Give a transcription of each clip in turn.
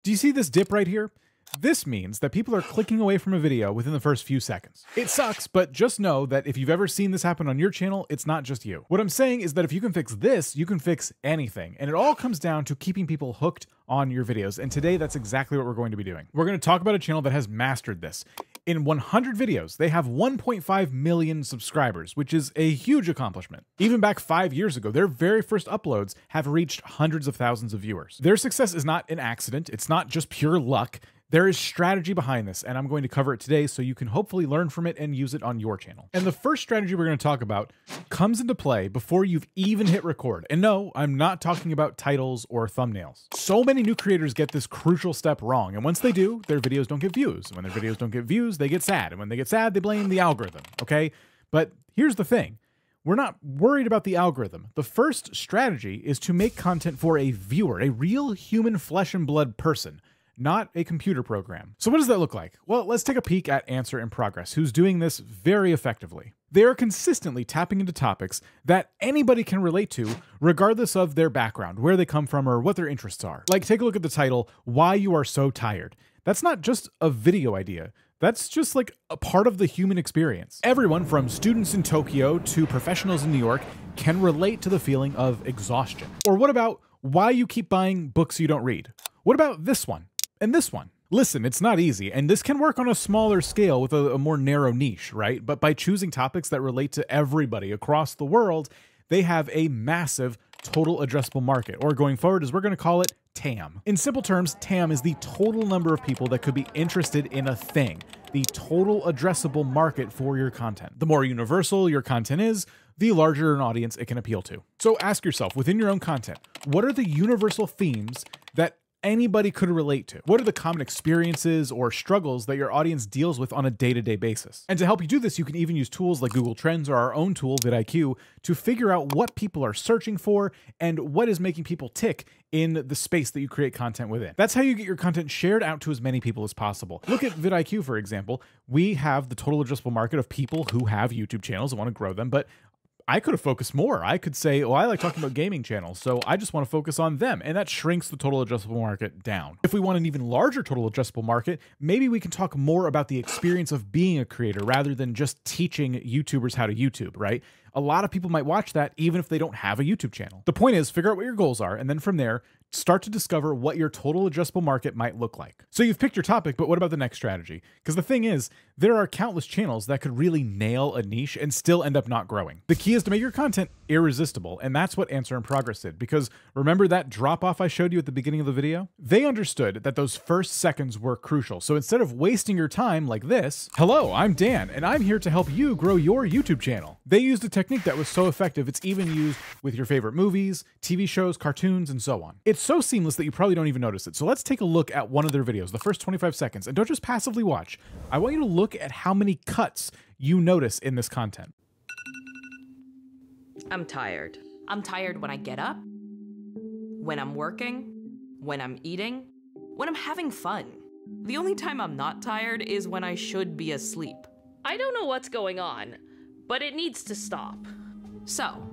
Do you see this dip right here? This means that people are clicking away from a video within the first few seconds. It sucks, but just know that if you've ever seen this happen on your channel, it's not just you. What I'm saying is that if you can fix this, you can fix anything. And it all comes down to keeping people hooked on your videos. And today, that's exactly what we're going to be doing. We're going to talk about a channel that has mastered this. In 100 videos, they have 1.5 million subscribers, which is a huge accomplishment. Even back 5 years ago, their very first uploads have reached hundreds of thousands of viewers. Their success is not an accident. It's not just pure luck. There is strategy behind this, and I'm going to cover it today so you can hopefully learn from it and use it on your channel. And the first strategy we're going to talk about comes into play before you've even hit record. And no, I'm not talking about titles or thumbnails. So many new creators get this crucial step wrong, and once they do, their videos don't get views. And when their videos don't get views, they get sad. And when they get sad, they blame the algorithm, okay? But here's the thing. We're not worried about the algorithm. The first strategy is to make content for a viewer, a real human flesh and blood person, not a computer program. So what does that look like? Well, let's take a peek at Answer in Progress, who's doing this very effectively. They are consistently tapping into topics that anybody can relate to, regardless of their background, where they come from, or what their interests are. Like, take a look at the title, Why You Are So Tired. That's not just a video idea. That's just like a part of the human experience. Everyone from students in Tokyo to professionals in New York can relate to the feeling of exhaustion. Or what about why you keep buying books you don't read? What about this one? And this one. Listen, it's not easy, and this can work on a smaller scale with a more narrow niche, right? But by choosing topics that relate to everybody across the world, they have a massive total addressable market, or going forward, as we're going to call it, TAM. In simple terms, TAM is the total number of people that could be interested in a thing, the total addressable market for your content. The more universal your content is, the larger an audience it can appeal to. So ask yourself, within your own content, what are the universal themes that anybody could relate to? What are the common experiences or struggles that your audience deals with on a day-to-day basis? And to help you do this, you can even use tools like Google Trends or our own tool, vidIQ, to figure out what people are searching for and what is making people tick in the space that you create content within. That's how you get your content shared out to as many people as possible. Look at vidIQ, for example. We have the total addressable market of people who have YouTube channels and want to grow them, but I could have focused more. I could say, oh, I like talking about gaming channels, so I just want to focus on them. And that shrinks the total addressable market down. If we want an even larger total addressable market, maybe we can talk more about the experience of being a creator rather than just teaching YouTubers how to YouTube, right? A lot of people might watch that even if they don't have a YouTube channel. The point is, figure out what your goals are, and then from there, start to discover what your total addressable market might look like. So you've picked your topic, but what about the next strategy? Because the thing is, there are countless channels that could really nail a niche and still end up not growing. The key is to make your content irresistible, and that's what Answer in Progress did. Because remember that drop-off I showed you at the beginning of the video? They understood that those first seconds were crucial. So instead of wasting your time like this, hello, I'm Dan, and I'm here to help you grow your YouTube channel. They used a technique that was so effective, it's even used with your favorite movies, TV shows, cartoons, and so on. It's so seamless that you probably don't even notice it. So let's take a look at one of their videos, the first 25 seconds, and don't just passively watch. I want you to look at how many cuts you notice in this content. I'm tired. I'm tired when I get up, when I'm working, when I'm eating, when I'm having fun. The only time I'm not tired is when I should be asleep. I don't know what's going on, but it needs to stop. So,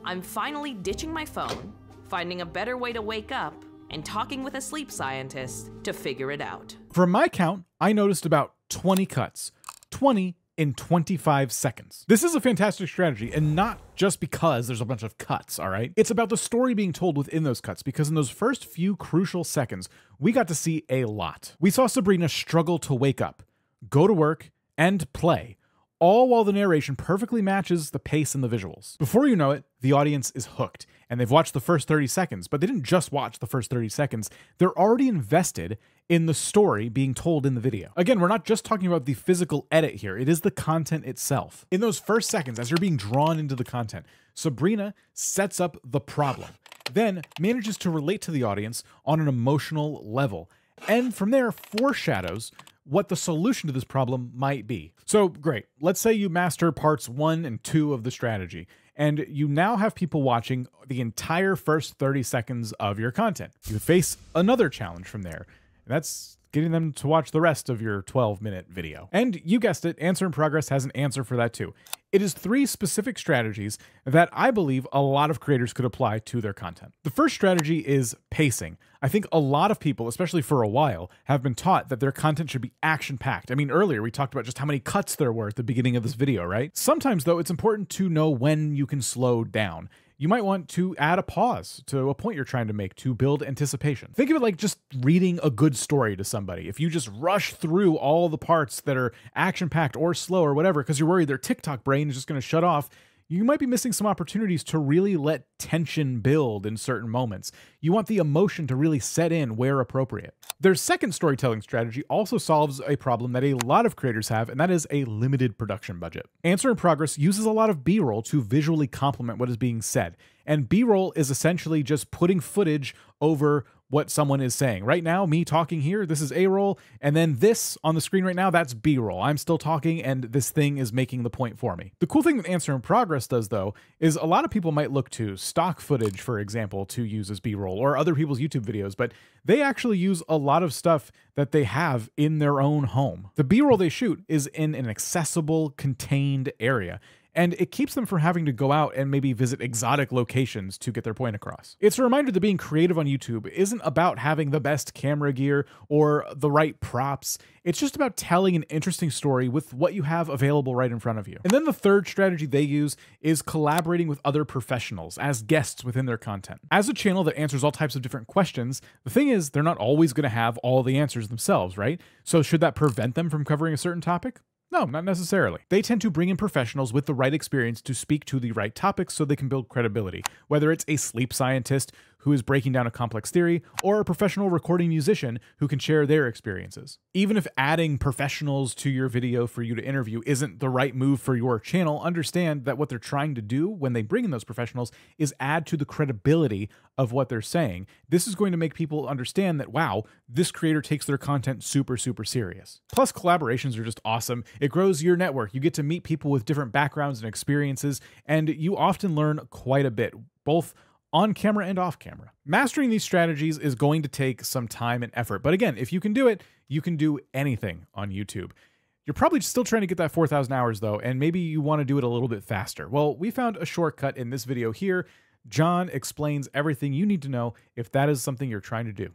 I'm finally ditching my phone, finding a better way to wake up, and talking with a sleep scientist to figure it out. From my count, I noticed about 20 cuts. 20 in 25 seconds. This is a fantastic strategy, and not just because there's a bunch of cuts, all right? It's about the story being told within those cuts, because in those first few crucial seconds, we got to see a lot. We saw Sabrina struggle to wake up, go to work, and play, all while the narration perfectly matches the pace and the visuals. Before you know it, the audience is hooked, and they've watched the first 30 seconds, but they didn't just watch the first 30 seconds. They're already invested in the story being told in the video. Again, we're not just talking about the physical edit here. It is the content itself. In those first seconds, as you're being drawn into the content, Sabrina sets up the problem, then manages to relate to the audience on an emotional level, and from there foreshadows what the solution to this problem might be. So great, let's say you master parts 1 and 2 of the strategy, and you now have people watching the entire first 30 seconds of your content. You face another challenge from there. And that's getting them to watch the rest of your 12-minute video. And you guessed it, Answer in Progress has an answer for that too. It is 3 specific strategies that I believe a lot of creators could apply to their content. The first strategy is pacing. I think a lot of people, especially for a while, have been taught that their content should be action-packed. I mean, earlier we talked about just how many cuts there were at the beginning of this video, right? Sometimes, though, it's important to know when you can slow down. You might want to add a pause to a point you're trying to make to build anticipation. Think of it like just reading a good story to somebody. If you just rush through all the parts that are action-packed or slow or whatever because you're worried their TikTok brain is just going to shut off, you might be missing some opportunities to really let tension build in certain moments. You want the emotion to really set in where appropriate. Their second storytelling strategy also solves a problem that a lot of creators have, and that is a limited production budget. Answer in Progress uses a lot of B-roll to visually complement what is being said. And B-roll is essentially just putting footage over what someone is saying. Right now, me talking here, this is A-roll, and then this on the screen right now, that's B-roll. I'm still talking, and this thing is making the point for me. The cool thing that Answer in Progress does, though, is a lot of people might look to stock footage, for example, to use as B-roll, or other people's YouTube videos, but they actually use a lot of stuff that they have in their own home. The B-roll they shoot is in an accessible, contained area, and it keeps them from having to go out and maybe visit exotic locations to get their point across. It's a reminder that being creative on YouTube isn't about having the best camera gear or the right props. It's just about telling an interesting story with what you have available right in front of you. And then the third strategy they use is collaborating with other professionals as guests within their content. As a channel that answers all types of different questions, the thing is they're not always going to have all the answers themselves, right? So should that prevent them from covering a certain topic? No, not necessarily. They tend to bring in professionals with the right experience to speak to the right topics so they can build credibility, whether it's a sleep scientist who is breaking down a complex theory, or a professional recording musician who can share their experiences. Even if adding professionals to your video for you to interview isn't the right move for your channel, understand that what they're trying to do when they bring in those professionals is add to the credibility of what they're saying. This is going to make people understand that, wow, this creator takes their content super, super serious. Plus, collaborations are just awesome. It grows your network. You get to meet people with different backgrounds and experiences, and you often learn quite a bit, both on camera and off camera. Mastering these strategies is going to take some time and effort, but again, if you can do it, you can do anything on YouTube. You're probably still trying to get that 4,000 hours though, and maybe you want to do it a little bit faster. Well, we found a shortcut in this video here. John explains everything you need to know if that is something you're trying to do.